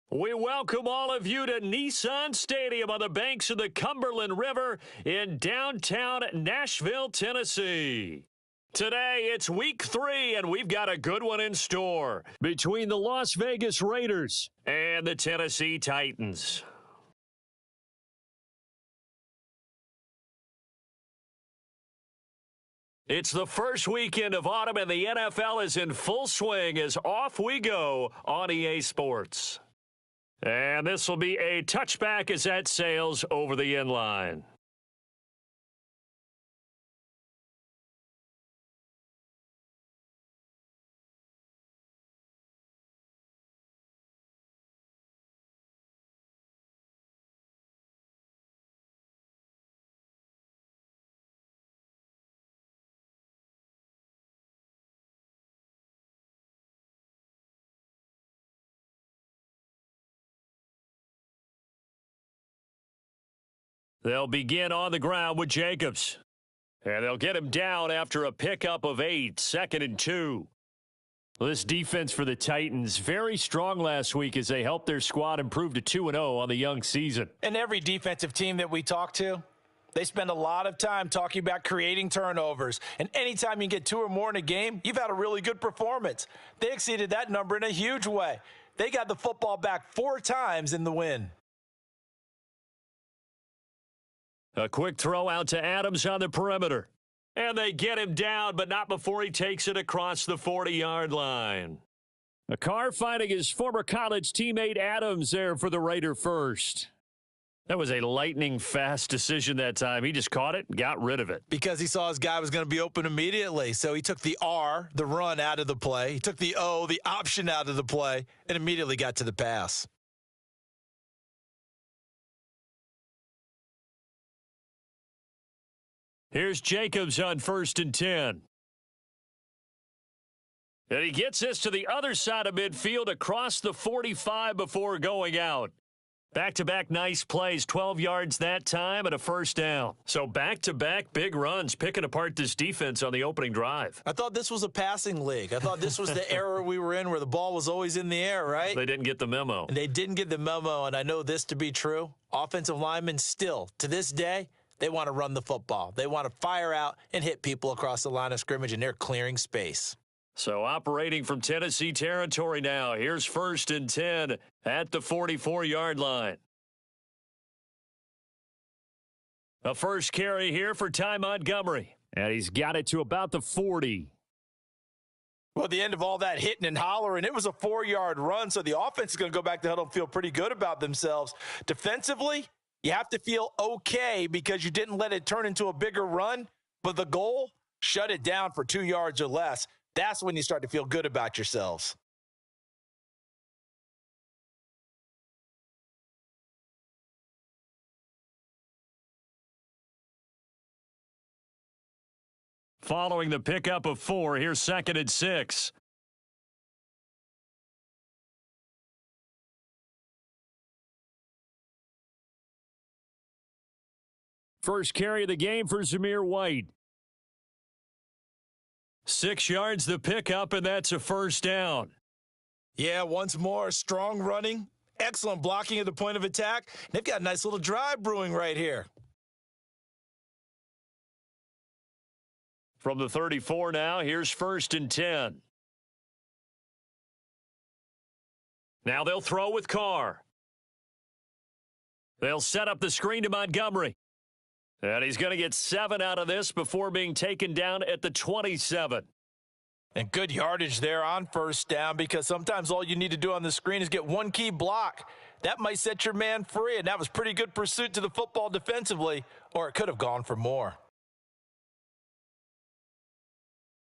We welcome all of you to Nissan Stadium on the banks of the Cumberland River in downtown Nashville, Tennessee. Today, it's week 3, and we've got a good one in store between the Las Vegas Raiders and the Tennessee Titans. It's the first weekend of autumn, and the NFL is in full swing as off we go on EA Sports. And this will be a touchback as that sails over the end line. They'll begin on the ground with Jacobs. And they'll get him down after a pickup of 8, 2nd and 2. This defense for the Titans, very strong last week as they helped their squad improve to 2-0 on the young season. And every defensive team that we talk to, they spend a lot of time talking about creating turnovers. And anytime you get 2 or more in a game, you've had a really good performance. They exceeded that number in a huge way. They got the football back 4 times in the win. A quick throw out to Adams on the perimeter. And they get him down, but not before he takes it across the 40-yard line. A car finding his former college teammate Adams there for the Raider first. That was a lightning-fast decision that time. He just caught it and got rid of it. Because he saw his guy was going to be open immediately. So he took the R, the run, out of the play. He took the O, the option, out of the play, and immediately got to the pass. Here's Jacobs on 1st and 10. And he gets this to the other side of midfield across the 45 before going out. Back-to-back nice plays, 12 yards that time and a first down. So back-to-back big runs, picking apart this defense on the opening drive. I thought this was a passing league. I thought this was the era we were in where the ball was always in the air, right? They didn't get the memo. And they didn't get the memo, and I know this to be true. Offensive linemen still, to this day, they want to run the football. They want to fire out and hit people across the line of scrimmage, and they're clearing space. So operating from Tennessee territory now. Here's 1st and 10 at the 44-yard line. A first carry here for Ty Montgomery. And he's got it to about the 40. Well, at the end of all that hitting and hollering, it was a 4-yard run, so the offense is going to go back to huddle and feel pretty good about themselves. Defensively, you have to feel okay because you didn't let it turn into a bigger run, but the goal, shut it down for 2 yards or less. That's when you start to feel good about yourselves. Following the pickup of 4, here's 2nd and 6. First carry of the game for Zamir White. 6 yards the pickup, and that's a first down. Yeah, once more, strong running, excellent blocking at the point of attack. They've got a nice little drive brewing right here. From the 34 now, here's 1st and 10. Now they'll throw with Carr. They'll set up the screen to Montgomery. And he's going to get 7 out of this before being taken down at the 27. And good yardage there on first down because sometimes all you need to do on the screen is get one key block. That might set your man free, and that was pretty good pursuit to the football defensively, or it could have gone for more.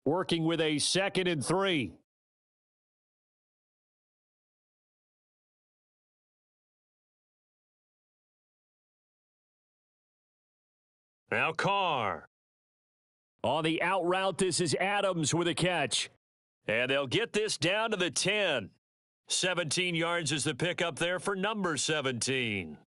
Working with a 2nd and 3. Now Carr. On the out route, this is Adams with a catch. And they'll get this down to the 10. 17 yards is the pickup there for number 17.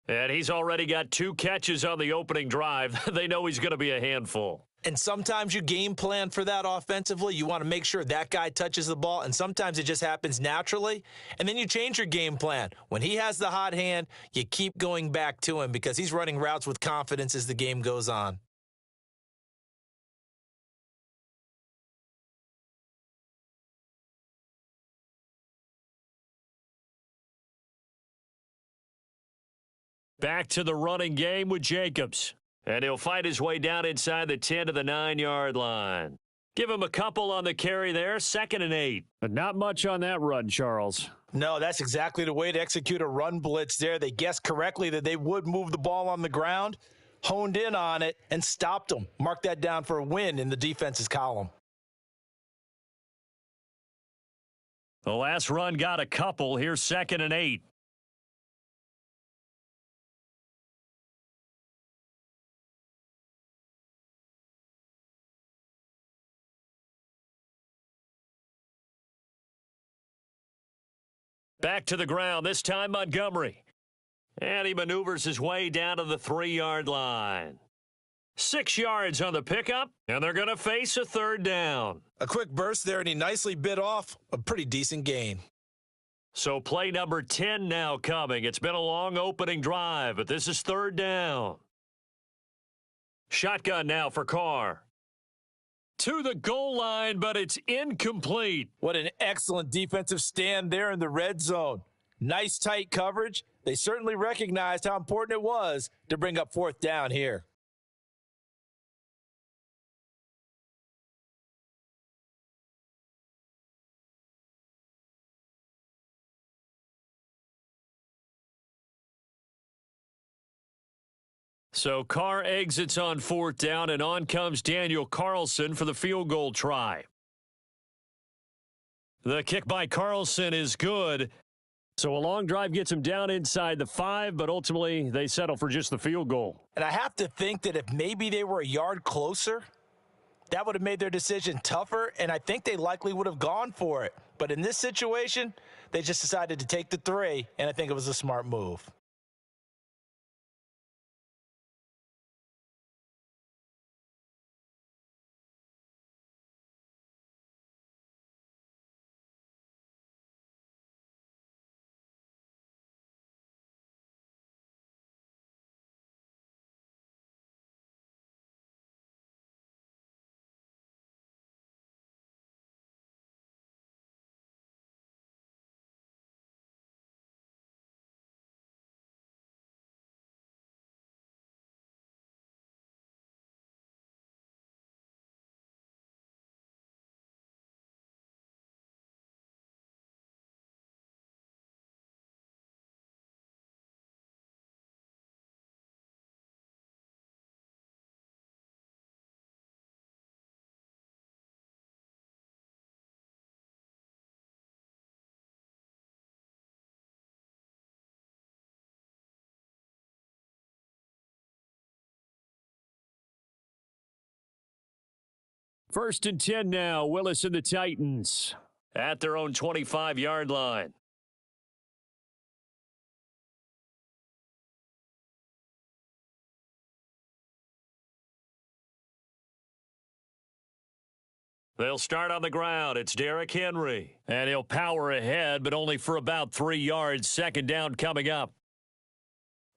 And he's already got 2 catches on the opening drive. They know he's going to be a handful. And sometimes you game plan for that offensively. You want to make sure that guy touches the ball, and sometimes it just happens naturally. And then you change your game plan. When he has the hot hand, you keep going back to him because he's running routes with confidence as the game goes on. Back to the running game with Jacobs. And he'll fight his way down inside the 10 to the 9-yard line. Give him a couple on the carry there, 2nd and 8. But not much on that run, Charles. No, that's exactly the way to execute a run blitz there. They guessed correctly that they would move the ball on the ground, honed in on it, and stopped them. Mark that down for a win in the defense's column. The last run got a couple. Here's 2nd and 8. Back to the ground, this time Montgomery. And he maneuvers his way down to the 3-yard line. 6 yards on the pickup, and they're going to face a 3rd down. A quick burst there, and he nicely bit off a pretty decent gain. So play number 10 now coming. It's been a long opening drive, but this is 3rd down. Shotgun now for Carr. To the goal line, but it's incomplete. What an excellent defensive stand there in the red zone. Nice tight coverage. They certainly recognized how important it was to bring up 4th down here. So Carr exits on 4th down, and on comes Daniel Carlson for the field goal try. The kick by Carlson is good. So a long drive gets him down inside the 5, but ultimately they settle for just the field goal. And I have to think that if maybe they were a yard closer, that would have made their decision tougher, and I think they likely would have gone for it. But in this situation, they just decided to take the 3, and I think it was a smart move. First and 10 now. Willis and the Titans at their own 25-yard line. They'll start on the ground. It's Derrick Henry. And he'll power ahead, but only for about 3 yards. 2nd down coming up.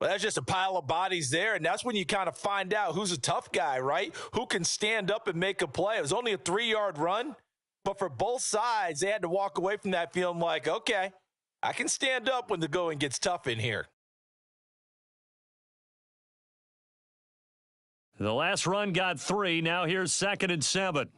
Well, that's just a pile of bodies there, and that's when you kind of find out who's a tough guy, right? Who can stand up and make a play. It was only a 3-yard run, but for both sides, they had to walk away from that feeling like, okay, I can stand up when the going gets tough in here. The last run got 3. Now here's 2nd and 7.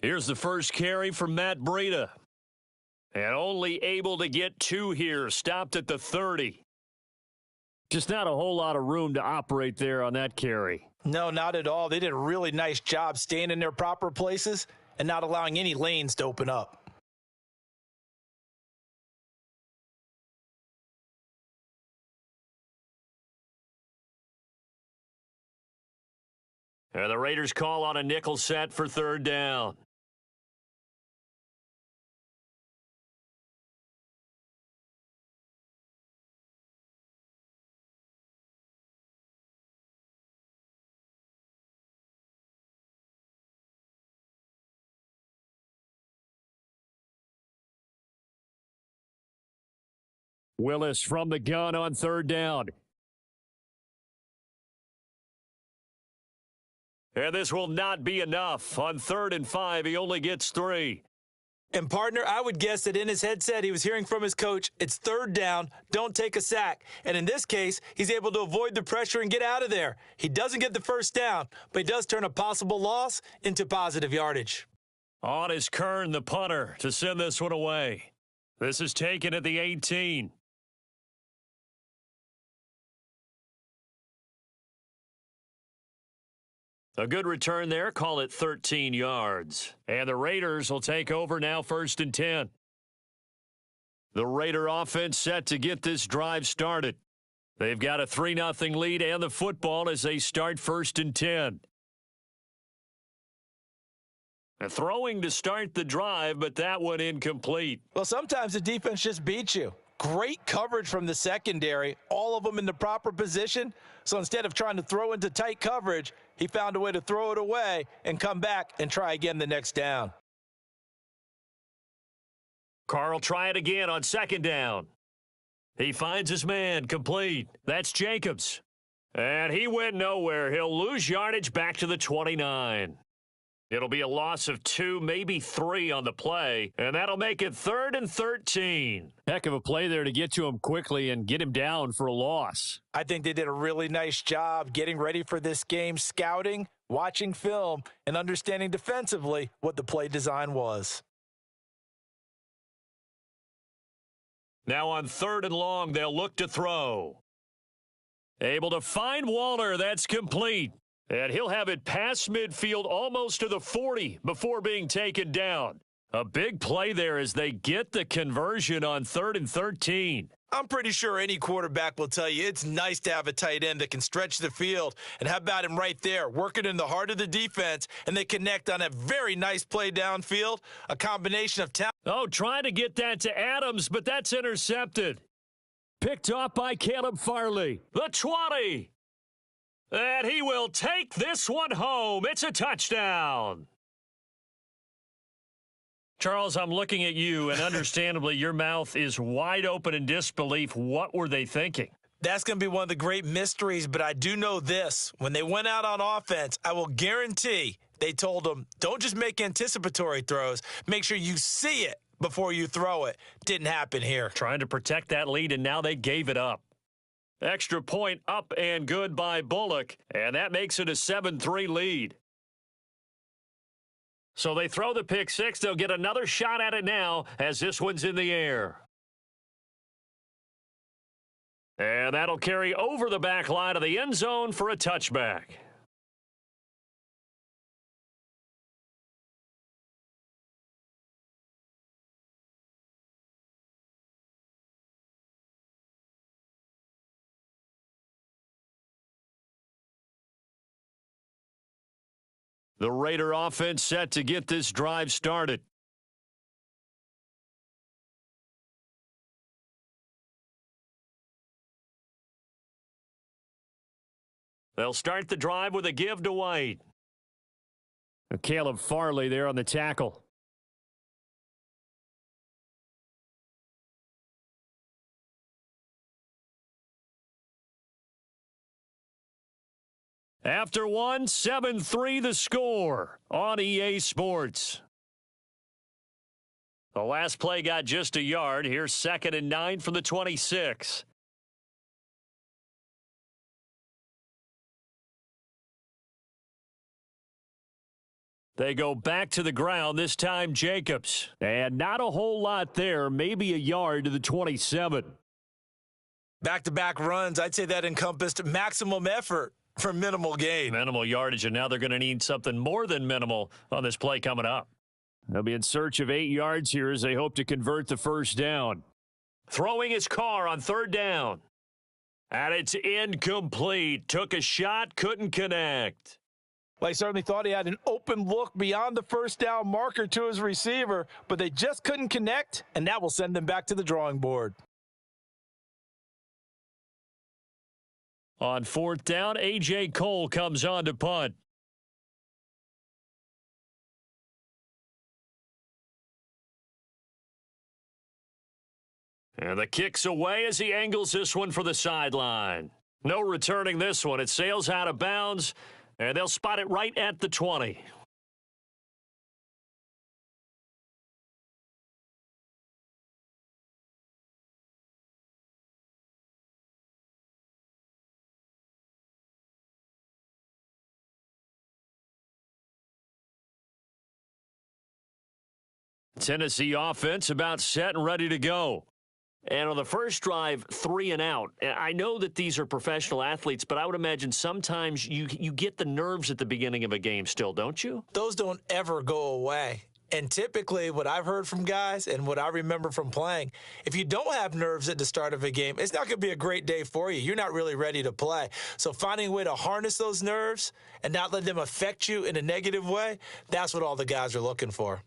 Here's the first carry for Matt Breida. And only able to get 2 here. Stopped at the 30. Just not a whole lot of room to operate there on that carry. No, not at all. They did a really nice job staying in their proper places and not allowing any lanes to open up. And the Raiders call on a nickel set for third down. Willis from the gun on third down. And this will not be enough. On 3rd and 5, he only gets 3. And, partner, I would guess that in his headset he was hearing from his coach, it's third down, don't take a sack. And in this case, he's able to avoid the pressure and get out of there. He doesn't get the first down, but he does turn a possible loss into positive yardage. On is Kern, the punter, to send this one away. This is taken at the 18. A good return there, call it 13 yards. And the Raiders will take over now 1st and 10. The Raider offense set to get this drive started. They've got a 3-0 lead and the football as they start 1st and 10. A throwing to start the drive, but that one incomplete. Well, sometimes the defense just beats you. Great coverage from the secondary, all of them in the proper position. So instead of trying to throw into tight coverage, he found a way to throw it away and come back and try again the next down. Carr try it again on 2nd down. He finds his man, complete. That's Jacobs. And he went nowhere. He'll lose yardage back to the 29. It'll be a loss of 2, maybe 3 on the play, and that'll make it 3rd and 13. Heck of a play there to get to him quickly and get him down for a loss. I think they did a really nice job getting ready for this game, scouting, watching film, and understanding defensively what the play design was. Now on 3rd and long, they'll look to throw. Able to find Waller. That's complete. And he'll have it past midfield almost to the 40 before being taken down. A big play there as they get the conversion on 3rd and 13. I'm pretty sure any quarterback will tell you it's nice to have a tight end that can stretch the field. And how about him right there, working in the heart of the defense, and they connect on a very nice play downfield, a combination of talent. Oh, trying to get that to Adams, but that's intercepted. Picked off by Caleb Farley. The 20. And he will take this one home. It's a touchdown. Charles, I'm looking at you, and understandably, your mouth is wide open in disbelief. What were they thinking? That's going to be one of the great mysteries, but I do know this. When they went out on offense, I will guarantee they told them, don't just make anticipatory throws. Make sure you see it before you throw it. Didn't happen here. Trying to protect that lead, and now they gave it up. Extra point up and good by Bullock, and that makes it a 7-3 lead. So they throw the pick six. They'll get another shot at it now as this one's in the air. And that'll carry over the back line of the end zone for a touchback. The Raider offense set to get this drive started. They'll start the drive with a give to White. Caleb Farley there on the tackle. After one, 7-3 the score on EA Sports. The last play got just a yard. Here's 2nd and 9 from the 26. They go back to the ground, this time Jacobs. And not a whole lot there, maybe a yard to the 27. Back-to-back runs, I'd say that encompassed maximum effort for minimal gain. Minimal yardage, and now they're going to need something more than minimal on this play coming up. They'll be in search of 8 yards here as they hope to convert the first down. Throwing his car on 3rd down. And it's incomplete. Took a shot, couldn't connect. Well, he certainly thought he had an open look beyond the first down marker to his receiver, but they just couldn't connect, and that will send them back to the drawing board. On fourth down, A.J. Cole comes on to punt. And the kick's away as he angles this one for the sideline. No returning this one. It sails out of bounds, and they'll spot it right at the 20. Tennessee offense about set and ready to go. And on the first drive, 3 and out. I know that these are professional athletes, but I would imagine sometimes you get the nerves at the beginning of a game still, don't you? Those don't ever go away. And typically what I've heard from guys and what I remember from playing, if you don't have nerves at the start of a game, it's not going to be a great day for you. You're not really ready to play. So finding a way to harness those nerves and not let them affect you in a negative way, that's what all the guys are looking for.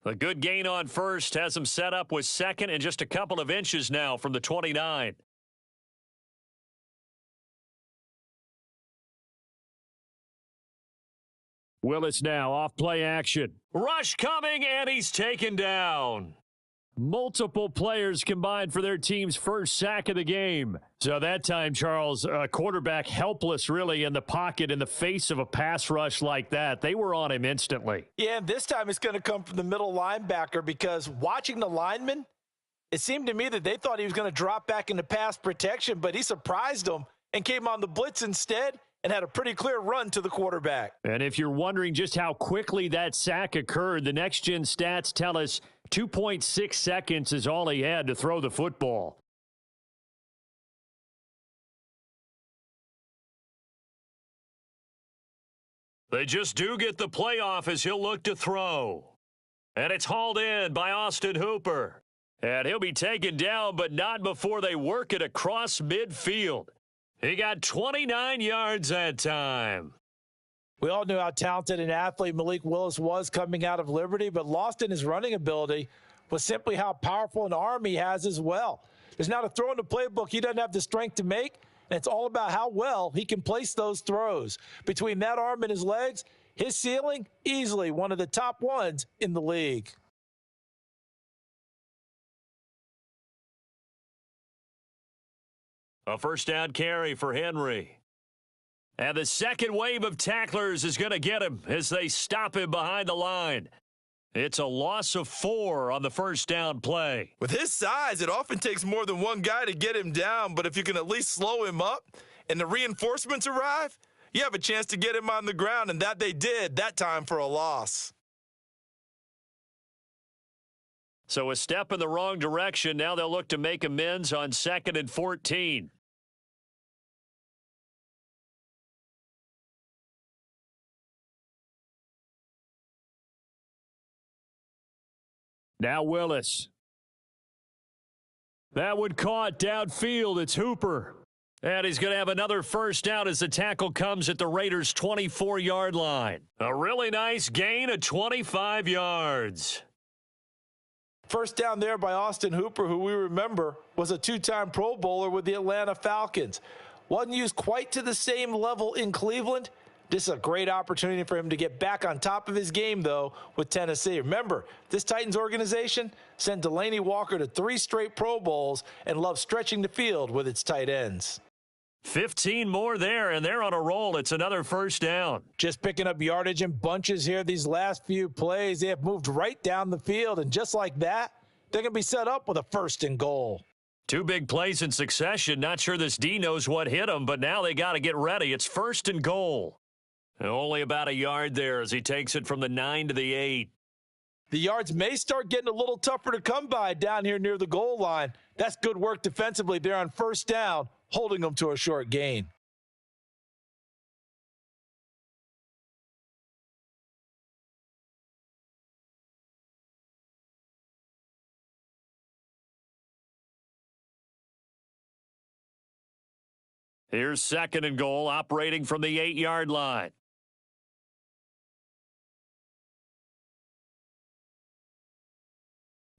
A good gain on first has them set up with second and just a couple of inches now from the 29. Willis now off play action. Rush coming, and he's taken down. Multiple players combined for their team's first sack of the game. So that time, Charles, quarterback helpless really in the pocket in the face of a pass rush like that. They were on him instantly. Yeah, and this time it's going to come from the middle linebacker because watching the lineman, it seemed to me that they thought he was going to drop back into pass protection, but he surprised them and came on the blitz instead and had a pretty clear run to the quarterback. And if you're wondering just how quickly that sack occurred, the next-gen stats tell us 2.6 seconds is all he had to throw the football. They just do get the playoff as he'll look to throw. And it's hauled in by Austin Hooper. And he'll be taken down, but not before they work it across midfield. He got 29 yards that time. We all knew how talented an athlete Malik Willis was coming out of Liberty, but lost in his running ability was simply how powerful an arm he has as well. There's not a throw in the playbook he doesn't have the strength to make, and it's all about how well he can place those throws. Between that arm and his legs, his ceiling, easily one of the top ones in the league. A first down carry for Henry. And the second wave of tacklers is going to get him as they stop him behind the line. It's a loss of 4 on the first down play. With his size, it often takes more than one guy to get him down, but if you can at least slow him up and the reinforcements arrive, you have a chance to get him on the ground, and that they did that time for a loss. So a step in the wrong direction. Now they'll look to make amends on 2nd and 14. Now Willis. That one caught downfield. It's Hooper. And he's going to have another first down as the tackle comes at the Raiders' 24-yard line. A really nice gain of 25 yards. First down there by Austin Hooper, who we remember was a 2-time Pro Bowler with the Atlanta Falcons. Wasn't used quite to the same level in Cleveland. This is a great opportunity for him to get back on top of his game, though, with Tennessee. Remember, this Titans organization sent Delanie Walker to 3 straight Pro Bowls and loves stretching the field with its tight ends. 15 more there, and they're on a roll. It's another first down. Just picking up yardage in bunches here these last few plays. They have moved right down the field, and just like that, they're going to be set up with a 1st and goal. 2 big plays in succession. Not sure this D knows what hit him, but now they got to get ready. It's 1st and goal. Only about a yard there as he takes it from the 9 to the 8. The yards may start getting a little tougher to come by down here near the goal line. That's good work defensively there on first down, holding them to a short gain. Here's 2nd and goal, operating from the 8-yard line.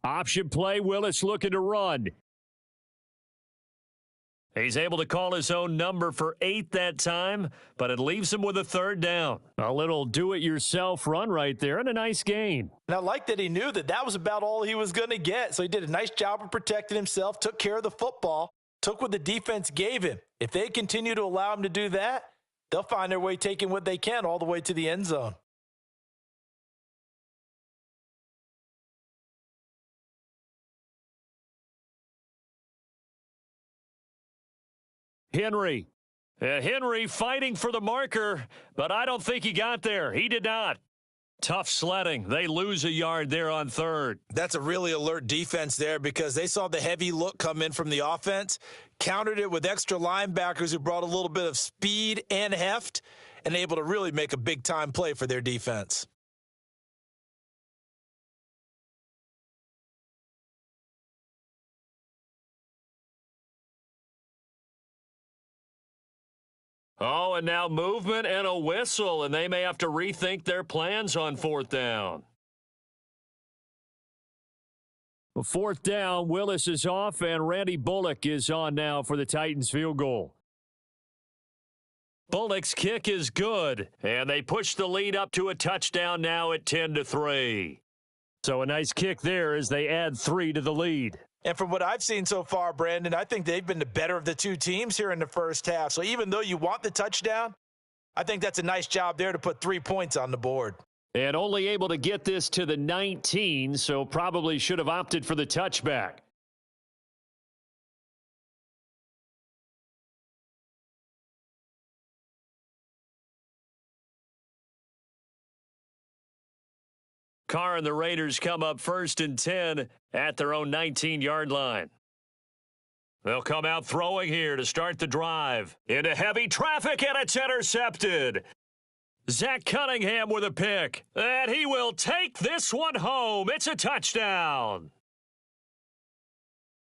Option play, Willis looking to run. He's able to call his own number for 8 that time, but it leaves him with a 3rd down. A little do-it-yourself run right there and a nice gain. And I like that he knew that that was about all he was going to get. So he did a nice job of protecting himself, took care of the football, took what the defense gave him. If they continue to allow him to do that, they'll find their way taking what they can all the way to the end zone. Henry. Henry fighting for the marker, but I don't think he got there. He did not. Tough sledding. They lose a yard there on 3rd. That's a really alert defense there because they saw the heavy look come in from the offense, countered it with extra linebackers who brought a little bit of speed and heft, and able to really make a big-time play for their defense. Oh, and now movement and a whistle, and they may have to rethink their plans on 4th down. 4th down, Willis is off, and Randy Bullock is on now for the Titans field goal. Bullock's kick is good, and they push the lead up to a touchdown now at 10-3. So a nice kick there as they add 3 to the lead. And from what I've seen so far, Brandon, I think they've been the better of the two teams here in the first half. So even though you want the touchdown, I think that's a nice job there to put 3 points on the board. And only able to get this to the 19, so probably should have opted for the touchback. Carr and the Raiders come up 1st and 10 at their own 19-yard line. They'll come out throwing here to start the drive. Into heavy traffic, and it's intercepted. Zach Cunningham with a pick. And he will take this one home. It's a touchdown.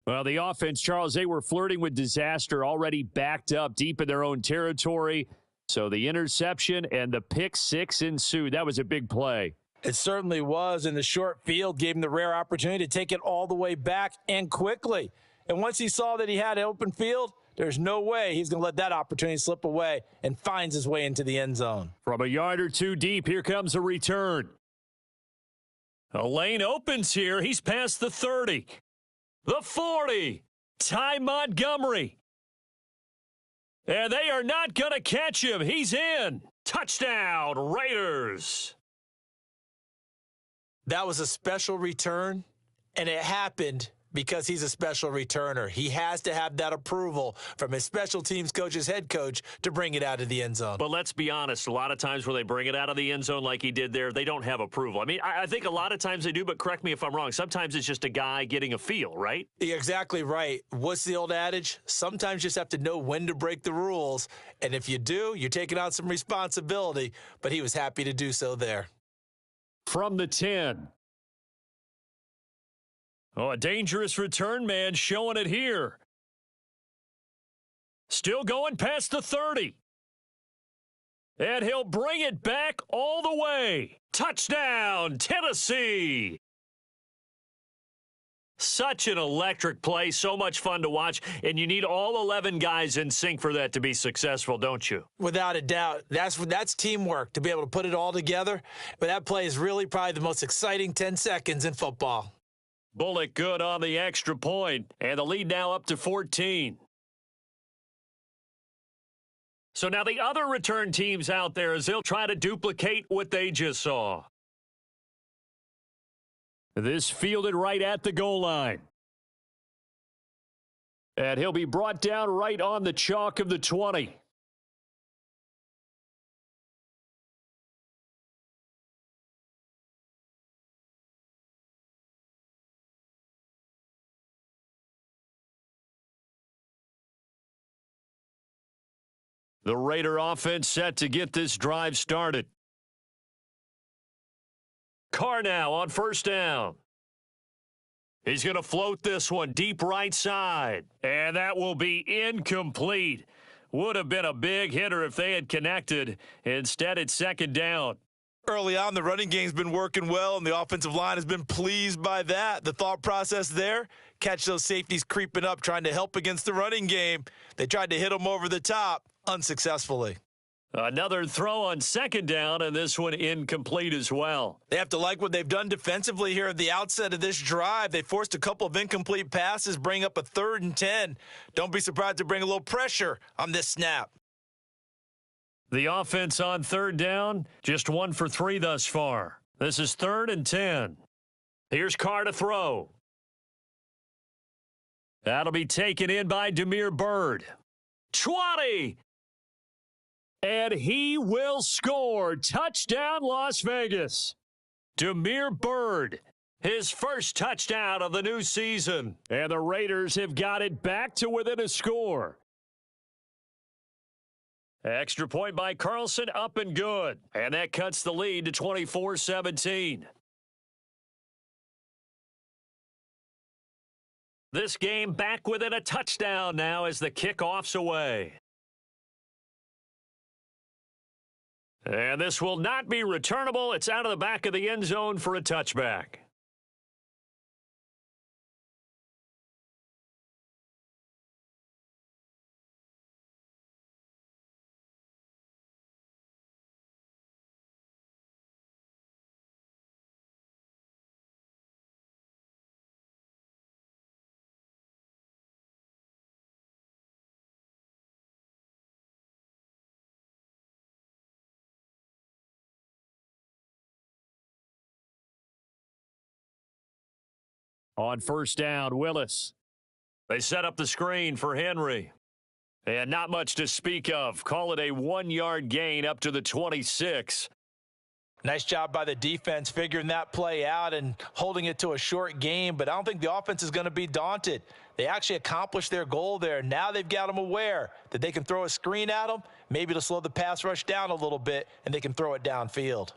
Well, the offense, Charles, they were flirting with disaster, already backed up deep in their own territory. So the interception and the pick 6 ensued. That was a big play. It certainly was, and the short field gave him the rare opportunity to take it all the way back and quickly. And once he saw that he had an open field, there's no way he's going to let that opportunity slip away, and finds his way into the end zone. From a yard or 2 deep, here comes a return. A lane opens here. He's past the 30. The 40. Ty Montgomery. And they are not going to catch him. He's in. Touchdown, Raiders. That was a special return, and it happened because he's a special returner. He has to have that approval from his special teams coach's head coach to bring it out of the end zone. But let's be honest, a lot of times when they bring it out of the end zone like he did there, they don't have approval. I mean, I think a lot of times they do, but correct me if I'm wrong. Sometimes it's just a guy getting a feel, right? You're exactly right. What's the old adage? Sometimes you just have to know when to break the rules, and if you do, you're taking on some responsibility, but he was happy to do so there. From the 10. Oh, a dangerous return man showing it here. Still going past the 30. And he'll bring it back all the way. Touchdown, Tennessee. Such an electric play, so much fun to watch, and you need all 11 guys in sync for that to be successful, don't you? Without a doubt. That's teamwork, to be able to put it all together. But that play is really probably the most exciting 10 seconds in football. Bullock good on the extra point, and the lead now up to 14. So now the other return teams out there, as they'll try to duplicate what they just saw. This fielded right at the goal line. And he'll be brought down right on the chalk of the 20. The Raider offense set to get this drive started. Carr now on 1st down. He's going to float this one deep right side. And that will be incomplete. would have been a big hitter if they had connected. Instead, it's second down. Early on, the running game's been working well, and the offensive line has been pleased by that. The thought process there, catch those safeties creeping up, trying to help against the running game. They tried to hit them over the top, unsuccessfully. Another throw on second down, and this one incomplete as well. They have to like what they've done defensively here at the outset of this drive. They forced a couple of incomplete passes, bring up a 3rd and 10. Don't be surprised to bring a little pressure on this snap. The offense on third down, just 1 for 3 thus far. This is 3rd and 10. Here's Carr to throw. That'll be taken in by Damiere Byrd. 20! And he will score. Touchdown, Las Vegas. Damiere Byrd, his first touchdown of the new season. And the Raiders have got it back to within a score. Extra point by Carlson, up and good. And that cuts the lead to 24-17. This game back within a touchdown now as the kickoff's away. And this will not be returnable. It's out of the back of the end zone for a touchback. On first down, Willis. They set up the screen for Henry. And not much to speak of. Call it a 1-yard gain up to the 26. Nice job by the defense figuring that play out and holding it to a short game, but I don't think the offense is going to be daunted. They actually accomplished their goal there. Now they've got them aware that they can throw a screen at them, maybe to slow the pass rush down a little bit, and they can throw it downfield.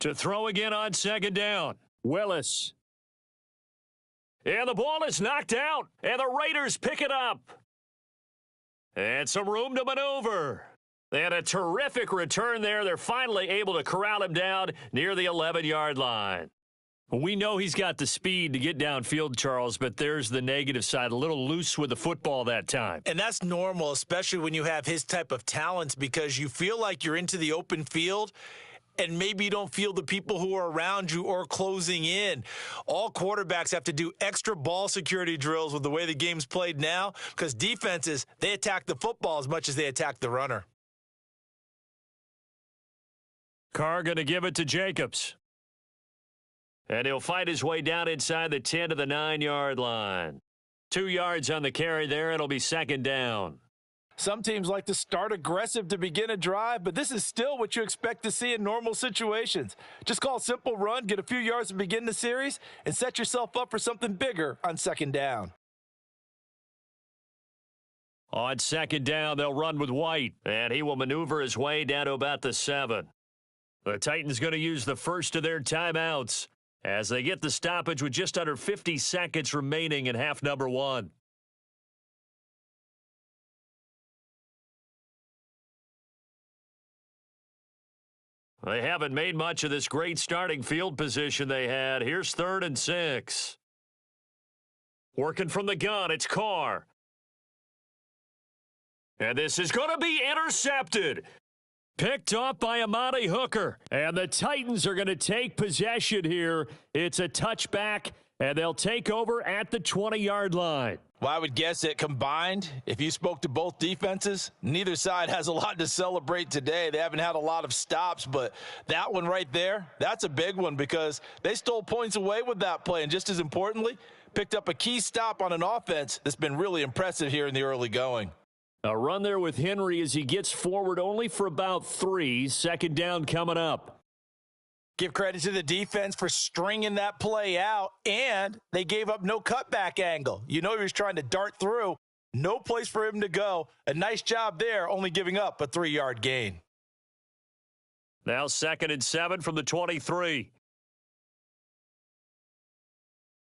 To throw again on second down, Willis. And the ball is knocked out, and the Raiders pick it up. And some room to maneuver. They had a terrific return there. They're finally able to corral him down near the 11-yard line. We know he's got the speed to get downfield, Charles, but there's the negative side. A little loose with the football that time. And that's normal, especially when you have his type of talents, because you feel like you're into the open field, and maybe you don't feel the people who are around you or closing in. All quarterbacks have to do extra ball security drills with the way the game's played now, because defenses, they attack the football as much as they attack the runner. Carr going to give it to Jacobs. And he'll fight his way down inside the 10 to the 9-yard line. 2 yards on the carry there. It'll be second down. Some teams like to start aggressive to begin a drive, but this is still what you expect to see in normal situations. Just call a simple run, get a few yards to begin the series, and set yourself up for something bigger on second down. On second down, they'll run with White, and he will maneuver his way down to about the 7. The Titans going to use the first of their timeouts as they get the stoppage with just under 50 seconds remaining in half number 1. They haven't made much of this great starting field position they had. Here's 3rd and 6. Working from the gun, it's Carr. And this is going to be intercepted. Picked off by Amani Hooker. And the Titans are going to take possession here. It's a touchback, and they'll take over at the 20-yard line. Well, I would guess that combined, if you spoke to both defenses, neither side has a lot to celebrate today. They haven't had a lot of stops, but that one right there, that's a big one because they stole points away with that play. And just as importantly, picked up a key stop on an offense that's been really impressive here in the early going. A run there with Henry as he gets forward only for about 3. Second down coming up. Give credit to the defense for stringing that play out, and they gave up no cutback angle. You know he was trying to dart through. No place for him to go. A nice job there, only giving up a 3-yard gain. Now 2nd and 7 from the 23.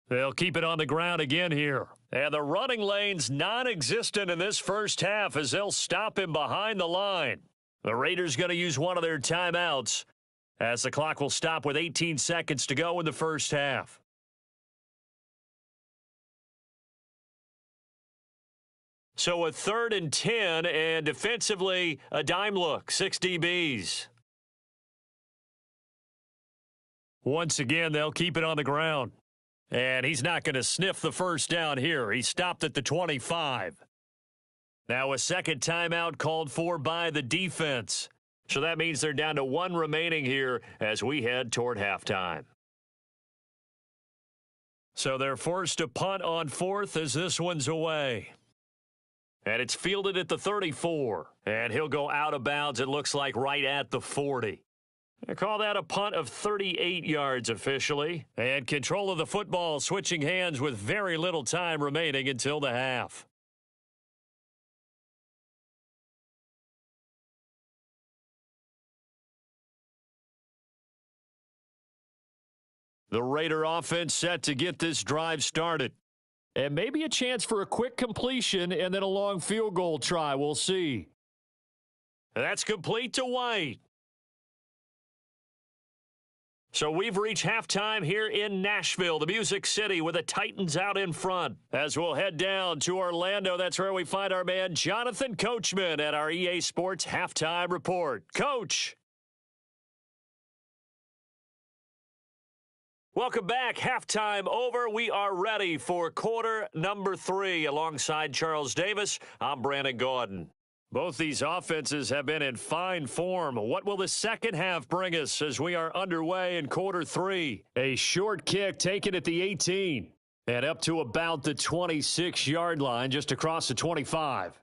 They'll keep it on the ground again here. And the running lane's non-existent in this first half as they'll stop him behind the line. The Raiders going to use one of their timeouts as the clock will stop with 18 seconds to go in the first half. So a 3rd and 10, and defensively a dime look, 6 DBs. Once again, they'll keep it on the ground. And he's not going to sniff the first down here. He stopped at the 25. Now a second timeout called for by the defense. So that means they're down to 1 remaining here as we head toward halftime. So they're forced to punt on 4th as this one's away. And it's fielded at the 34. And he'll go out of bounds, it looks like, right at the 40. They call that a punt of 38 yards officially. And control of the football switching hands with very little time remaining until the half. The Raider offense set to get this drive started. And maybe a chance for a quick completion and then a long field goal try. We'll see. That's complete to White. So we've reached halftime here in Nashville, the Music City, with the Titans out in front. As we'll head down to Orlando, that's where we find our man Jonathan Coachman at our EA Sports Halftime Report. Coach. Welcome back. Halftime over. We are ready for quarter number 3. Alongside Charles Davis, I'm Brandon Gaudin. Both these offenses have been in fine form. What will the second half bring us as we are underway in quarter 3? A short kick taken at the 18 and up to about the 26-yard line, just across the 25.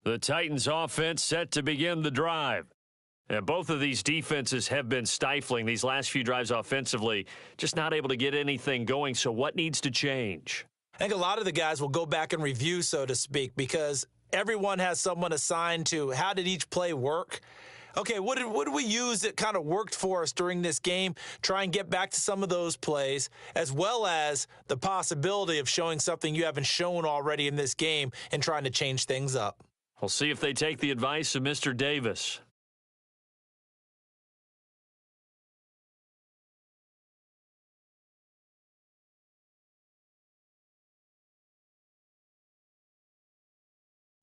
The Titans offense set to begin the drive. And both of these defenses have been stifling these last few drives offensively, just not able to get anything going. So what needs to change? I think a lot of the guys will go back and review, so to speak, because everyone has someone assigned to how did each play work. Okay, what did we use that kind of worked for us during this game? Try and get back to some of those plays, as well as the possibility of showing something you haven't shown already in this game and trying to change things up. We'll see if they take the advice of Mr. Davis.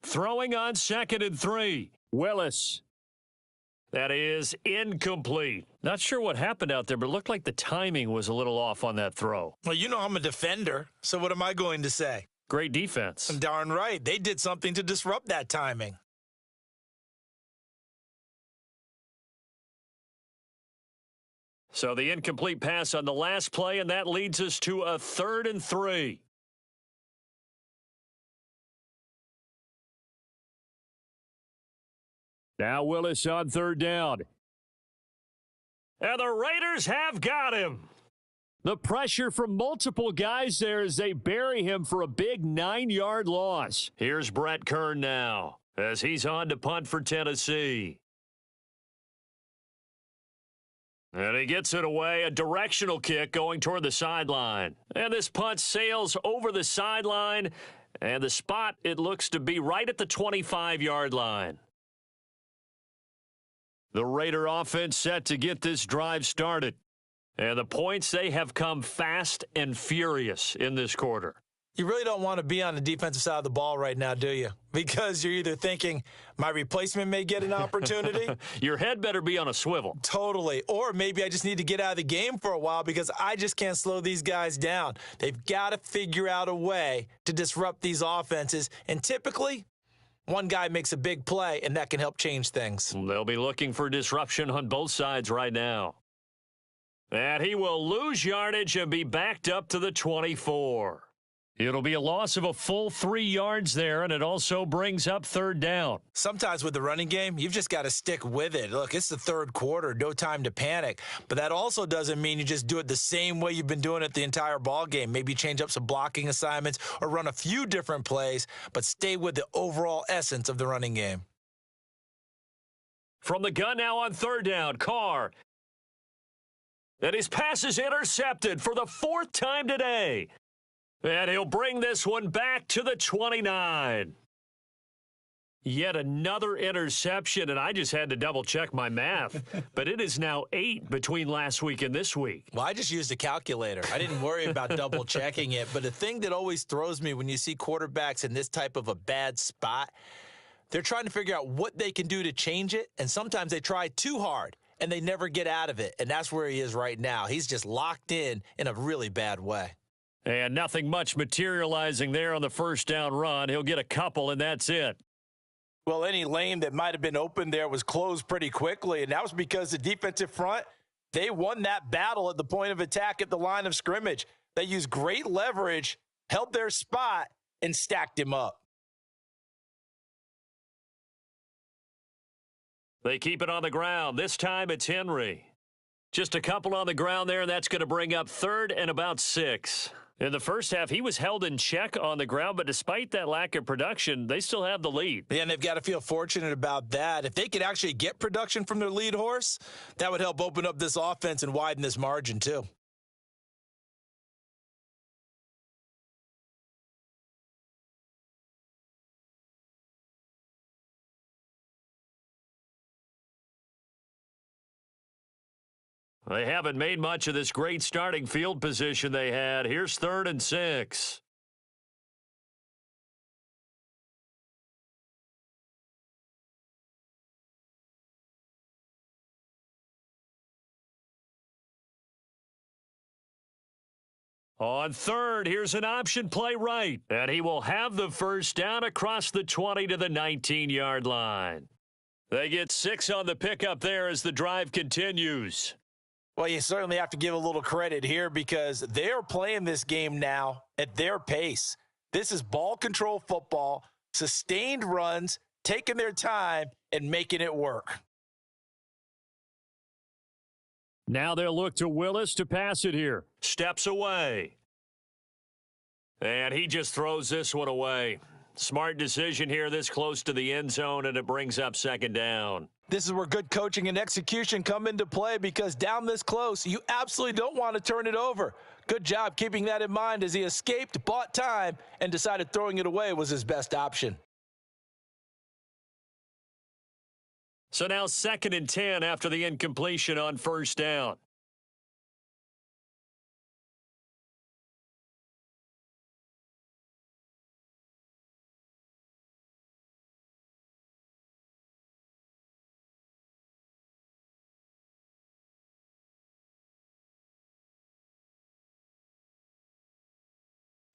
Throwing on 2nd and 3. Willis. That is incomplete. Not sure what happened out there, but it looked like the timing was a little off on that throw. Well, you know I'm a defender, so what am I going to say? Great defense. I'm darn right. They did something to disrupt that timing. So the incomplete pass on the last play, and that leads us to a 3rd and 3. Now Willis on 3rd down. And the Raiders have got him. The pressure from multiple guys there as they bury him for a big 9-yard loss. Here's Brett Kern now as he's on to punt for Tennessee. And he gets it away, a directional kick going toward the sideline. And this punt sails over the sideline, and the spot, it looks to be right at the 25-yard line. The Raider offense set to get this drive started. And the points, they have come fast and furious in this quarter. You really don't want to be on the defensive side of the ball right now, do you? Because you're either thinking, my replacement may get an opportunity. Your head better be on a swivel. Totally. Or maybe I just need to get out of the game for a while because I just can't slow these guys down. They've got to figure out a way to disrupt these offenses. And typically, one guy makes a big play, and that can help change things. They'll be looking for disruption on both sides right now. And he will lose yardage and be backed up to the 24. It'll be a loss of a full 3 yards there, and it also brings up third down. Sometimes with the running game, you've just got to stick with it. Look, it's the third quarter, no time to panic. But that also doesn't mean you just do it the same way you've been doing it the entire ball game. Maybe change up some blocking assignments or run a few different plays, but stay with the overall essence of the running game. From the gun now on third down, Carr. And his pass is intercepted for the 4th time today. And he'll bring this one back to the 29. Yet another interception, and I just had to double-check my math. But it is now 8 between last week and this week. Well, I just used a calculator. I didn't worry about double-checking it. But the thing that always throws me when you see quarterbacks in this type of a bad spot, they're trying to figure out what they can do to change it, and sometimes they try too hard, and they never get out of it. And that's where he is right now. He's just locked in a really bad way. And nothing much materializing there on the first down run. He'll get a couple, and that's it. Well, any lane that might have been open there was closed pretty quickly, and that was because the defensive front, they won that battle at the point of attack at the line of scrimmage. They used great leverage, held their spot, and stacked him up. They keep it on the ground. This time it's Henry. Just a couple on the ground there, and that's going to bring up third and about 6. In the first half, he was held in check on the ground, but despite that lack of production, they still have the lead. Yeah, and they've got to feel fortunate about that. If they could actually get production from their lead horse, that would help open up this offense and widen this margin too. They haven't made much of this great starting field position they had. Here's 3rd and 6. On 3rd, here's an option play right, and he will have the first down across the 20 to the 19-yard line. They get 6 on the pickup there as the drive continues. Well, you certainly have to give a little credit here because they're playing this game now at their pace. This is ball control football, sustained runs, taking their time, and making it work. Now they'll look to Willis to pass it here. Steps away. And he just throws this one away. Smart decision here this close to the end zone, and it brings up 2nd down. This is where good coaching and execution come into play because down this close, you absolutely don't want to turn it over. Good job keeping that in mind as he escaped, bought time, and decided throwing it away was his best option. So now 2nd and 10 after the incompletion on first down.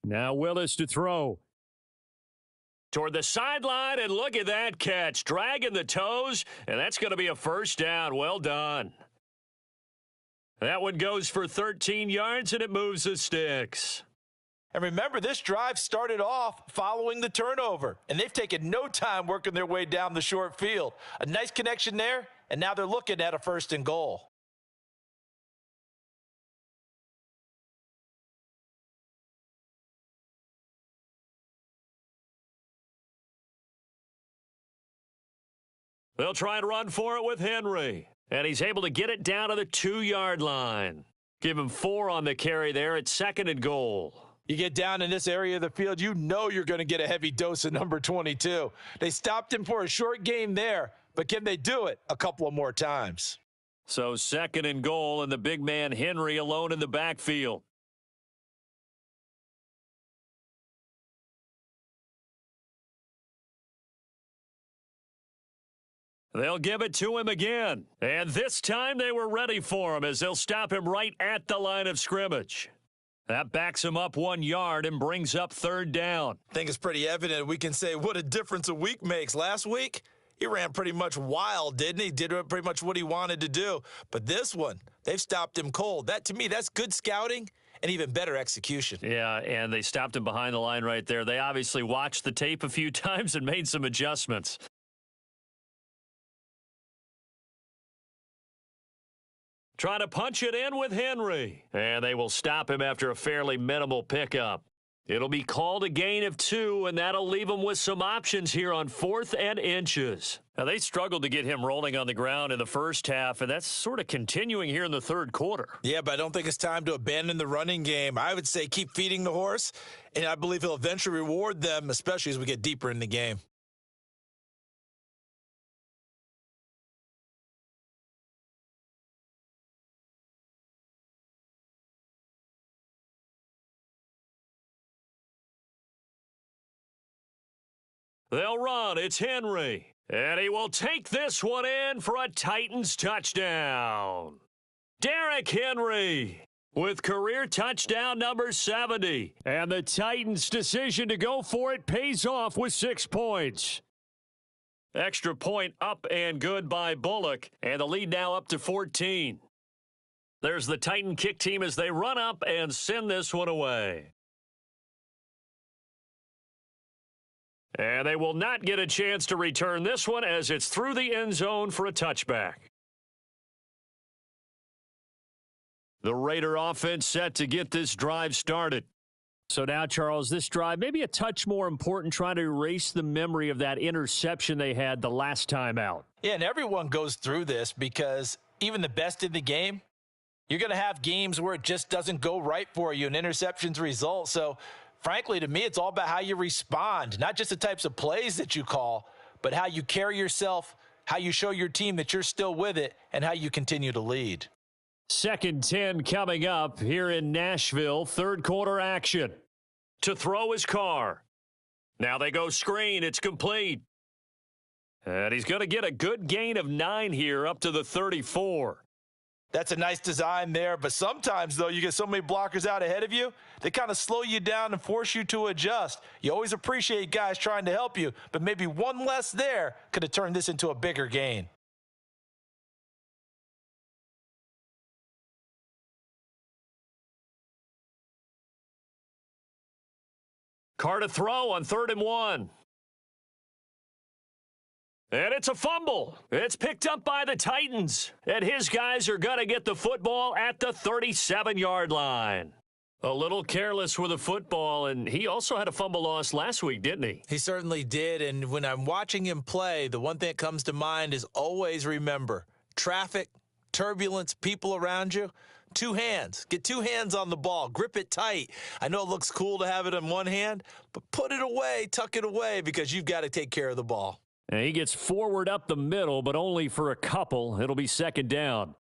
Now Willis to throw. Toward the sideline, and look at that catch. Dragging the toes, and that's going to be a first down. Well done. That one goes for 13 yards, and it moves the sticks. And remember, this drive started off following the turnover, and they've taken no time working their way down the short field. A nice connection there, and now they're looking at a 1st and goal. They'll try and run for it with Henry. And he's able to get it down to the 2-yard line. Give him 4 on the carry there at 2nd and goal. You get down in this area of the field, you know you're going to get a heavy dose of number 22. They stopped him for a short game there, but can they do it a couple of more times? So 2nd and goal, and the big man Henry alone in the backfield. They'll give it to him again. And this time they were ready for him as they'll stop him right at the line of scrimmage. That backs him up 1 yard and brings up 3rd down. I think it's pretty evident. We can say what a difference a week makes. Last week, he ran pretty much wild, didn't he? Did pretty much what he wanted to do. But this one, they've stopped him cold. That, to me, that's good scouting and even better execution. Yeah, and they stopped him behind the line right there. They obviously watched the tape a few times and made some adjustments. Trying to punch it in with Henry. And they will stop him after a fairly minimal pickup. It'll be called a gain of 2, and that'll leave them with some options here on 4th and inches. Now, they struggled to get him rolling on the ground in the first half, and that's sort of continuing here in the third quarter. Yeah, but I don't think it's time to abandon the running game. I would say keep feeding the horse, and I believe he'll eventually reward them, especially as we get deeper in the game. They'll run. It's Henry. And he will take this one in for a Titans touchdown. Derrick Henry with career touchdown number 70. And the Titans' decision to go for it pays off with 6 points. Extra point up and good by Bullock. And the lead now up to 14. There's the Titan kick team as they run up and send this one away. And they will not get a chance to return this one as it's through the end zone for a touchback. The Raider offense set to get this drive started. So now, Charles, this drive maybe a touch more important, trying to erase the memory of that interception they had the last time out. Yeah, and everyone goes through this because even the best in the game, you're going to have games where it just doesn't go right for you and interceptions result. So frankly, to me, it's all about how you respond, not just the types of plays that you call, but how you carry yourself, how you show your team that you're still with it, and how you continue to lead. 2nd 10 coming up here in Nashville. Third quarter action. To throw his Carr. Now they go screen. It's complete. And he's going to get a good gain of 9 here up to the 34. That's a nice design there, but sometimes, though, you get so many blockers out ahead of you, they kind of slow you down and force you to adjust. You always appreciate guys trying to help you, but maybe one less there could have turned this into a bigger gain. Carr to throw on 3rd and 1. And it's a fumble. It's picked up by the Titans. And his guys are going to get the football at the 37-yard line. A little careless with the football, and he also had a fumble loss last week, didn't he? He certainly did, and when I'm watching him play, the one thing that comes to mind is always remember, traffic, turbulence, people around you, 2 hands. Get 2 hands on the ball. Grip it tight. I know it looks cool to have it in one hand, but put it away, tuck it away, because you've got to take care of the ball. And he gets forward up the middle, but only for a couple. It'll be 2nd down.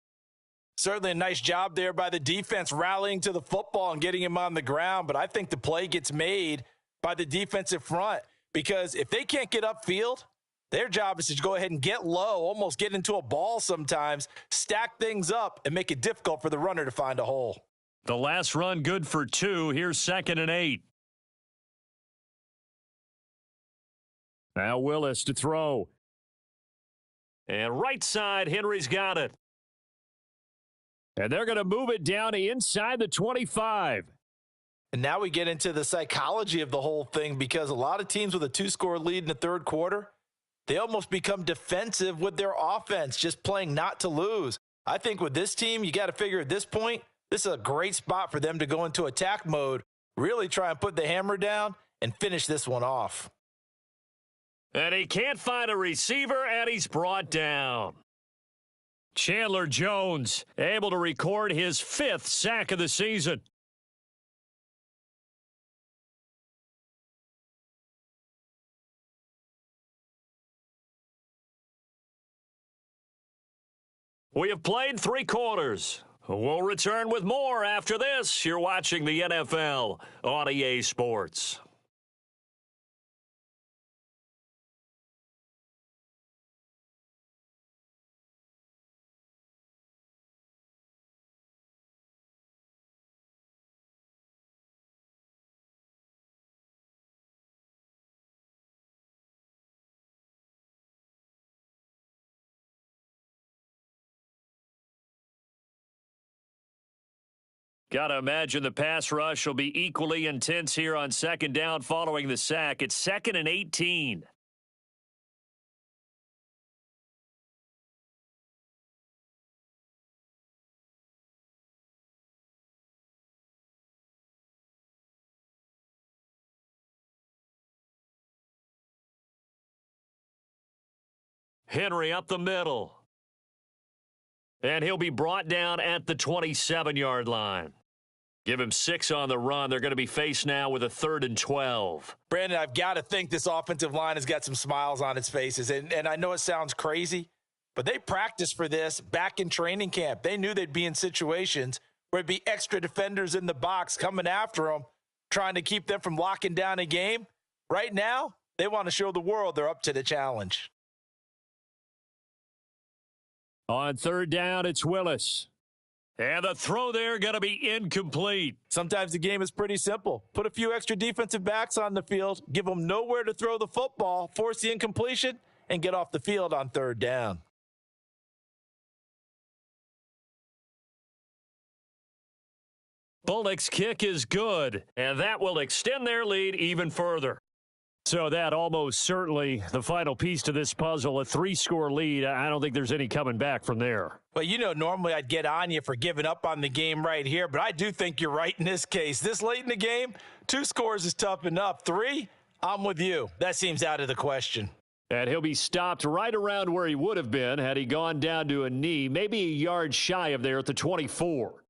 Certainly a nice job there by the defense rallying to the football and getting him on the ground, but I think the play gets made by the defensive front because if they can't get upfield, their job is to go ahead and get low, almost get into a ball sometimes, stack things up, and make it difficult for the runner to find a hole. The last run good for 2. Here's 2nd and 8. Now Willis to throw. And right side, Henry's got it. And they're going to move it down inside the 25. And now we get into the psychology of the whole thing because a lot of teams with a 2-score lead in the third quarter, they almost become defensive with their offense, just playing not to lose. I think with this team, you got to figure at this point, this is a great spot for them to go into attack mode, really try and put the hammer down and finish this one off. And he can't find a receiver, and he's brought down. Chandler Jones able to record his 5th sack of the season. We have played 3 quarters. We'll return with more after this. You're watching the NFL on EA Sports. Got to imagine the pass rush will be equally intense here on second down following the sack. It's 2nd and 18. Henry up the middle. And he'll be brought down at the 27-yard line. Give him 6 on the run. They're going to be faced now with a 3rd and 12. Brandon, I've got to think this offensive line has got some smiles on its faces. And I know it sounds crazy, but they practiced for this back in training camp. They knew they'd be in situations where it'd be extra defenders in the box coming after them, trying to keep them from locking down a game. Right now, they want to show the world they're up to the challenge. On 3rd down, it's Willis. And the throw there going to be incomplete. Sometimes the game is pretty simple. Put a few extra defensive backs on the field, give them nowhere to throw the football, force the incompletion, and get off the field on 3rd down. Bullock's kick is good, and that will extend their lead even further. So that almost certainly the final piece to this puzzle, a 3-score lead. I don't think there's any coming back from there. Well, normally I'd get on you for giving up on the game right here, but I do think you're right in this case. This late in the game, 2 scores is tough enough. 3, I'm with you. That seems out of the question. And he'll be stopped right around where he would have been had he gone down to a knee, maybe a yard shy of there at the 24.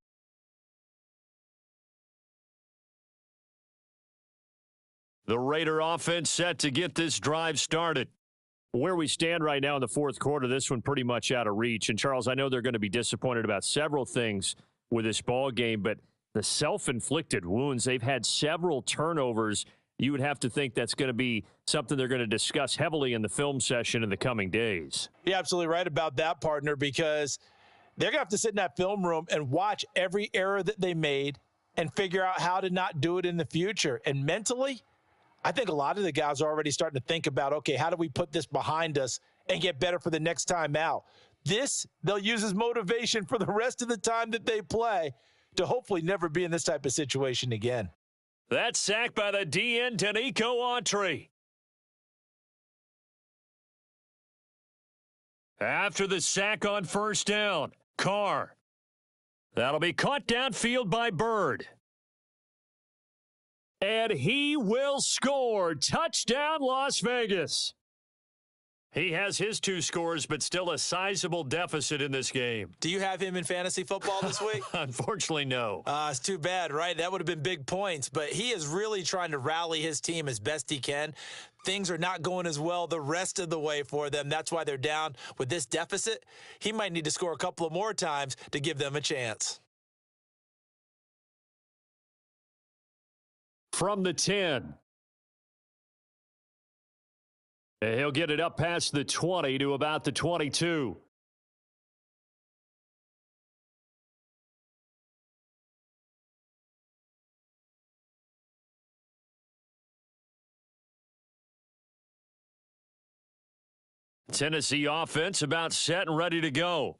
The Raider offense set to get this drive started. Where we stand right now in the 4th quarter, this one pretty much out of reach. And, Charles, I know they're going to be disappointed about several things with this ball game, but the self-inflicted wounds, they've had several turnovers. You would have to think that's going to be something they're going to discuss heavily in the film session in the coming days. You're absolutely right about that, partner, because they're going to have to sit in that film room and watch every error that they made and figure out how to not do it in the future. And mentally, I think a lot of the guys are already starting to think about, okay, how do we put this behind us and get better for the next time out? This, they'll use as motivation for the rest of the time that they play to hopefully never be in this type of situation again. That sack by the DN, Danico Autry. After the sack on 1st down, Carr. That'll be caught downfield by Bird. And he will score. Touchdown, Las Vegas. He has his 2 scores, but still a sizable deficit in this game. Do you have him in fantasy football this week? Unfortunately, no. It's too bad, right? That would have been big points, but he is really trying to rally his team as best he can. Things are not going as well the rest of the way for them. That's why they're down with this deficit. He might need to score a couple of more times to give them a chance. From the 10. He'll get it up past the 20 to about the 22. Tennessee offense about set and ready to go.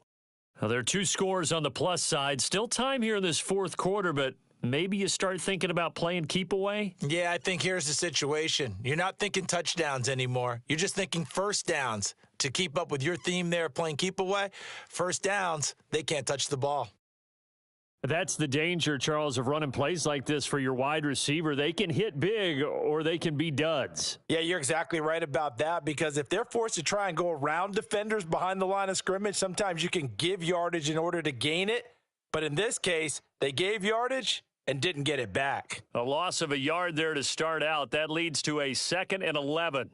Now, there are 2 scores on the plus side. Still time here in this 4th quarter, but maybe you start thinking about playing keep away? Yeah, I think here's the situation. You're not thinking touchdowns anymore. You're just thinking 1st downs. To keep up with your theme there, playing keep away, 1st downs, they can't touch the ball. That's the danger, Charles, of running plays like this for your wide receiver. They can hit big or they can be duds. Yeah, you're exactly right about that, because if they're forced to try and go around defenders behind the line of scrimmage, sometimes you can give yardage in order to gain it. But in this case, they gave yardage and didn't get it back. A loss of a yard there to start out. That leads to a 2nd and 11.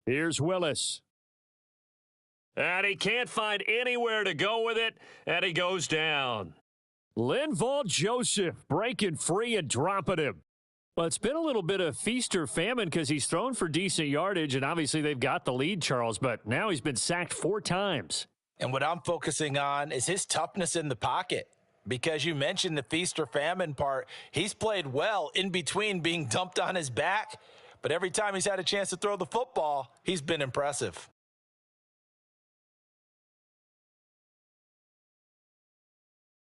Here's Willis. And he can't find anywhere to go with it, and he goes down. Linval Joseph breaking free and dropping him. Well, it's been a little bit of feast or famine because he's thrown for decent yardage, and obviously they've got the lead, Charles, but now he's been sacked 4 times. And what I'm focusing on is his toughness in the pocket, because you mentioned the feast or famine part. He's played well in between being dumped on his back, but every time he's had a chance to throw the football, he's been impressive.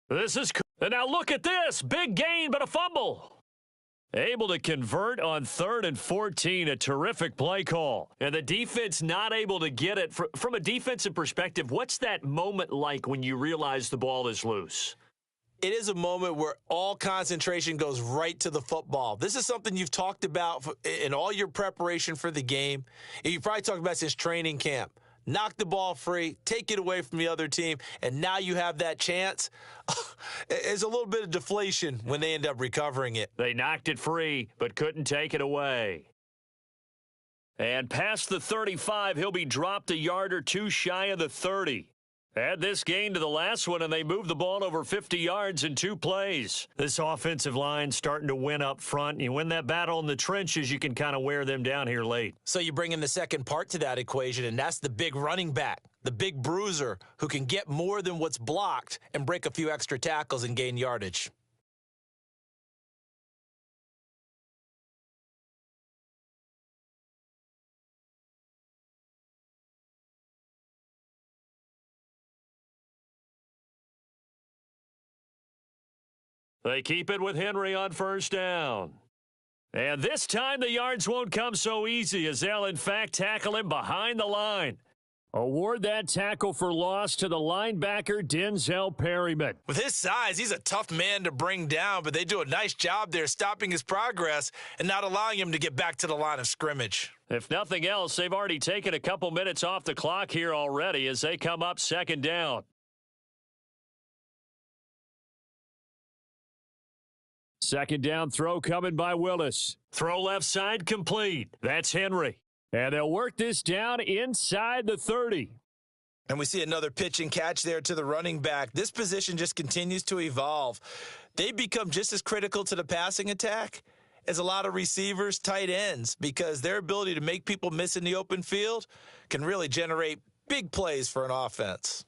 This is and now look at this. Big gain, but a fumble. Able to convert on 3rd and 14, a terrific play call. And the defense not able to get it. From a defensive perspective, what's that moment like when you realize the ball is loose? It is a moment where all concentration goes right to the football. This is something you've talked about in all your preparation for the game. And you probably talked about since training camp. Knock the ball free, take it away from the other team, and now you have that chance. It's a little bit of deflation when they end up recovering it. They knocked it free, but couldn't take it away. And past the 35, he'll be dropped a yard or two shy of the 30. Add this gain to the last one, and they move the ball over 50 yards in 2 plays. This offensive line starting to win up front. You win that battle in the trenches, you can kind of wear them down here late. So you bring in the second part to that equation, and that's the big running back, the big bruiser who can get more than what's blocked and break a few extra tackles and gain yardage. They keep it with Henry on 1st down. And this time the yards won't come so easy as they'll in fact tackle him behind the line. Award that tackle for loss to the linebacker Denzel Perryman. With his size, he's a tough man to bring down, but they do a nice job there stopping his progress and not allowing him to get back to the line of scrimmage. If nothing else, they've already taken a couple minutes off the clock here already as they come up 2nd down. Second down throw coming by Willis. Throw left side complete. That's Henry. And they'll work this down inside the 30. And we see another pitch and catch there to the running back. This position just continues to evolve. They become just as critical to the passing attack as a lot of receivers, tight ends, because their ability to make people miss in the open field can really generate big plays for an offense.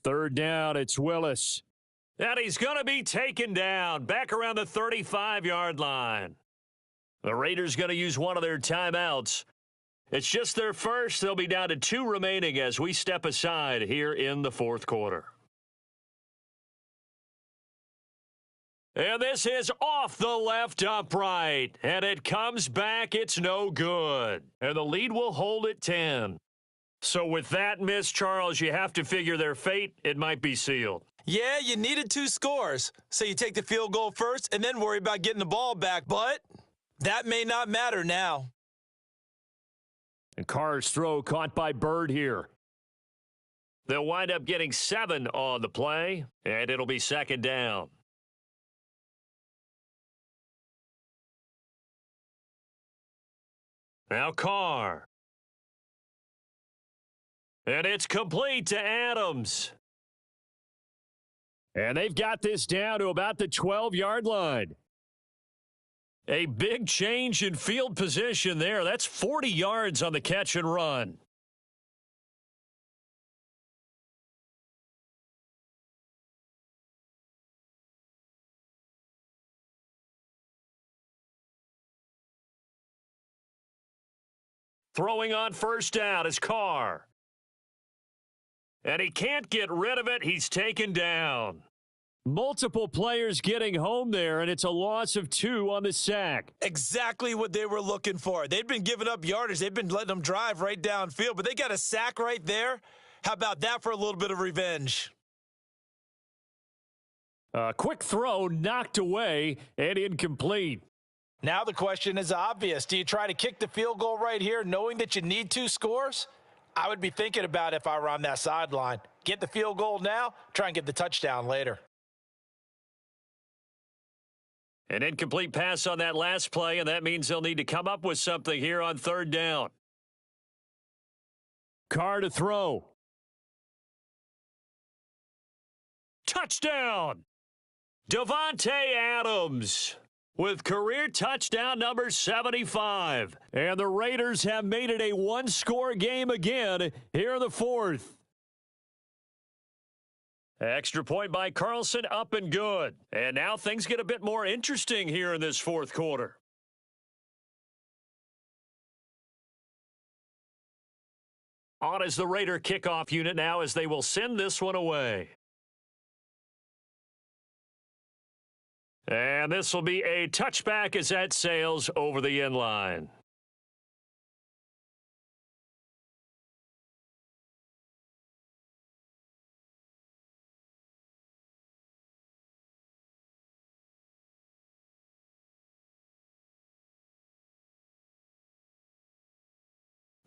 Third down, it's Willis. And he's going to be taken down back around the 35-yard line. The Raiders going to use one of their timeouts. It's just their first. They'll be down to 2 remaining as we step aside here in the 4th quarter. And this is off the left upright. And it comes back. It's no good. And the lead will hold at 10. So with that miss, Charles, you have to figure their fate. It might be sealed. Yeah, you needed 2 scores. So you take the field goal first and then worry about getting the ball back. But that may not matter now. And Carr's throw caught by Bird here. They'll wind up getting 7 on the play, and it'll be 2nd down. Now Carr. And it's complete to Adams. And they've got this down to about the 12-yard line. A big change in field position there. That's 40 yards on the catch and run. Throwing on 1st down is Carr. And he can't get rid of it. He's taken down. Multiple players getting home there, and it's a loss of 2 on the sack. Exactly what they were looking for. They've been giving up yardage. They've been letting them drive right downfield, but they got a sack right there. How about that for a little bit of revenge? A quick throw knocked away and incomplete. Now the question is obvious. Do you try to kick the field goal right here knowing that you need 2 scores? I would be thinking about if I were on that sideline. Get the field goal now, try and get the touchdown later. An incomplete pass on that last play, and that means they'll need to come up with something here on 3rd down. Carr to throw. Touchdown! Davante Adams. with career touchdown number 75. And the Raiders have made it a one-score game again here in the fourth. Extra point by Carlson, up and good. And now things get a bit more interesting here in this fourth quarter. On is the Raider kickoff unit now as they will send this one away. And this will be a touchback as that sails over the end line.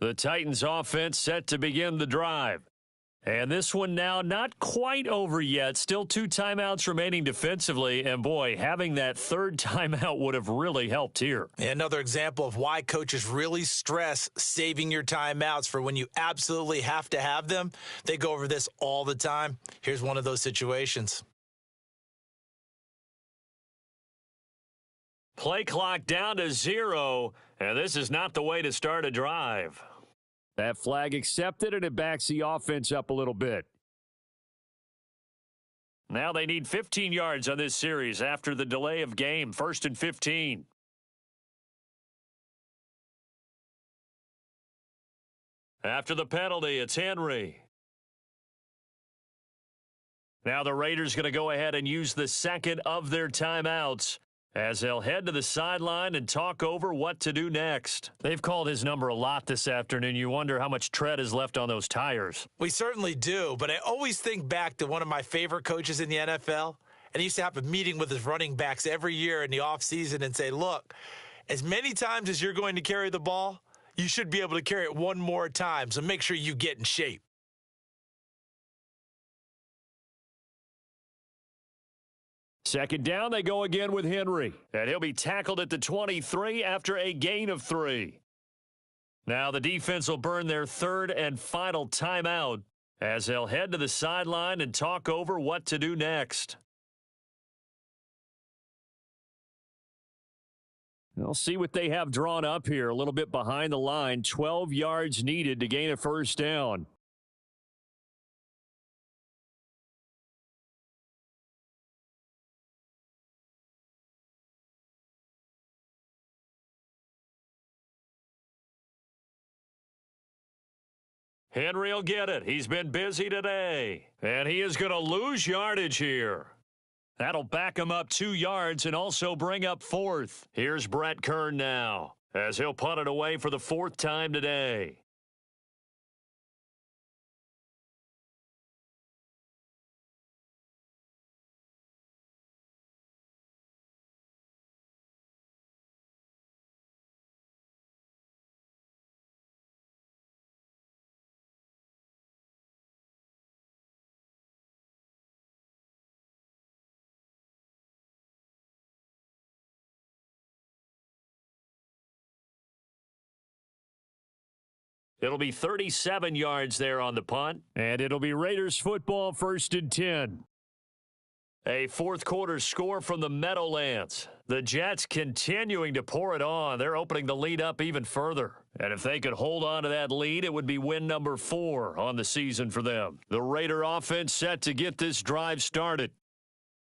The Titans offense set to begin the drive. And this one now not quite over yet. Still 2 timeouts remaining defensively. And boy, having that third timeout would have really helped here. Another example of why coaches really stress saving your timeouts for when you absolutely have to have them. They go over this all the time. Here's one of those situations. Play clock down to 0. And this is not the way to start a drive. That flag accepted, and it backs the offense up a little bit. Now they need 15 yards on this series after the delay of game. 1st and 15. After the penalty, it's Henry. Now the Raiders going to go ahead and use the second of their timeouts as they'll head to the sideline and talk over what to do next. They've called his number a lot this afternoon. You wonder how much tread is left on those tires. We certainly do, but I always think back to one of my favorite coaches in the NFL, and he used to have a meeting with his running backs every year in the offseason and say, look, as many times as you're going to carry the ball, you should be able to carry it one more time, so make sure you get in shape. Second down, they go again with Henry. And he'll be tackled at the 23 after a gain of 3. Now the defense will burn their third and final timeout as they'll head to the sideline and talk over what to do next. We'll see what they have drawn up here. A little bit behind the line. 12 yards needed to gain a first down. Henry will get it. He's been busy today. And he is going to lose yardage here. That'll back him up 2 yards and also bring up 4th. Here's Brett Kern now as he'll punt it away for the 4th time today. It'll be 37 yards there on the punt, and it'll be Raiders football 1st and 10. A fourth quarter score from the Meadowlands. The Jets continuing to pour it on. They're opening the lead up even further. And if they could hold on to that lead, it would be win number 4 on the season for them. The Raider offense set to get this drive started.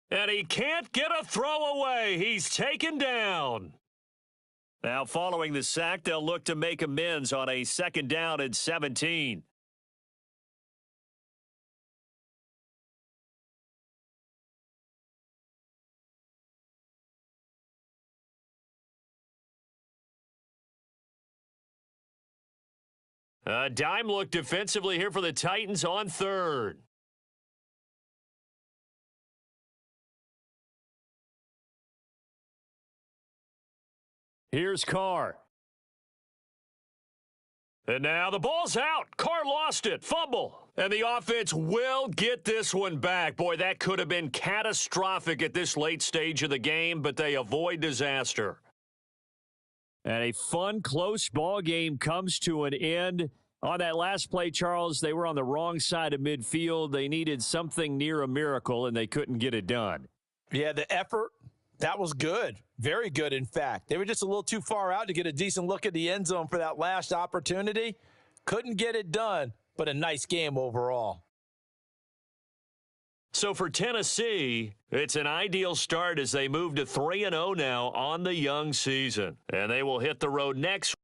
And he can't get a throw away. He's taken down. Now, following the sack, they'll look to make amends on a 2nd down and 17. Dime look defensively here for the Titans on 3rd. Here's Carr. And now the ball's out. Carr lost it. Fumble. And the offense will get this one back. Boy, that could have been catastrophic at this late stage of the game, but they avoid disaster. And a fun, close ball game comes to an end. On that last play, Charles, they were on the wrong side of midfield. They needed something near a miracle, and they couldn't get it done. Yeah, the effort That was good. Very good, in fact. They were just a little too far out to get a decent look at the end zone for that last opportunity. Couldn't get it done, but a nice game overall. So for Tennessee, it's an ideal start as they move to 3-0 now on the young season. And they will hit the road next